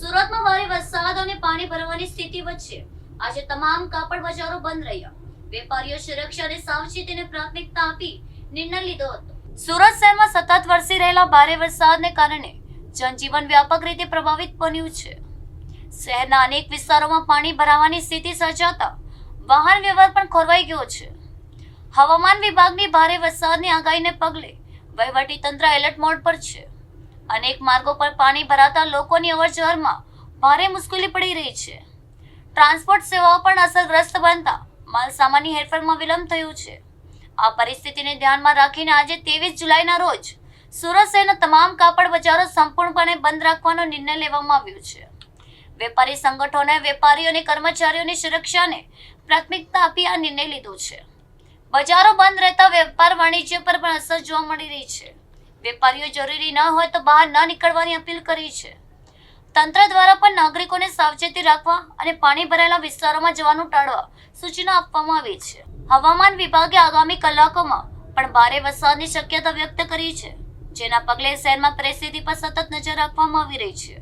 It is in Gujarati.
સુરતમાં ભારે વરસાદ અને પાણી ભરવાની સ્થિતિ વચ્ચે આજે તમામ કાપડ બજારો બંધ રહ્યા. વેપારીઓ સુરક્ષા અને સાવચેતીને પ્રાથમિકતા આપી નિર્ણય લીધો હતો. સુરત શહેરમાં સતત વરસી રહેલા ભારે વરસાદને કારણે જનજીવન વ્યાપક રીતે પ્રભાવિત બન્યું છે. શહેરના અનેક વિસ્તારોમાં પાણી ભરાવાની સ્થિતિ સર્જાતા વાહન વ્યવહાર પણ ખોરવાઈ ગયો છે. હવામાન વિભાગની ભારે વરસાદની આગાહીને પગલે વહીવટીતંત્ર એલર્ટ મોડ પર છે. અનેક માર્ગો પર પાણી ભરાતા લોકોની અવરજવરમાં ભારે મુશ્કેલી પડી રહી છે. ટ્રાન્સપોર્ટ સેવાઓ પણ અસરગ્રસ્ત બનતા માલ સામાનની હેરફેરમાં વિલંબ થયું છે. આ પરિસ્થિતિને ધ્યાનમાં રાખીને આજે 23 જુલાઈના રોજ સુરત શહેરના તમામ કાપડ બજારો સંપૂર્ણપણે બંધ રાખવાનો નિર્ણય લેવામાં આવ્યો છે. વેપારી સંગઠનોએ વેપારીઓ અને કર્મચારીઓની સુરક્ષાને પ્રાથમિકતા આપી આ નિર્ણય લીધો છે. બજારો બંધ રહેતા વેપાર વાણિજ્ય પર પણ અસર જોવા મળી રહી છે. વેપારીઓ જરૂરી ન હોય તો બહાર ન નીકળવાની અપીલ કરી છે. તંત્ર દ્વારા પણ નાગરિકોને સાવચેતી રાખવા અને પાણી ભરાયેલા વિસ્તારોમાં જવાનું ટાળવા સૂચના આપવામાં આવી છે. હવામાન વિભાગે આગામી કલાકોમાં પણ ભારે વરસાદની શક્યતા વ્યક્ત કરી છે, જેના પગલે શહેરમાં પરિસ્થિતિ પર સતત નજર રાખવામાં આવી રહી છે.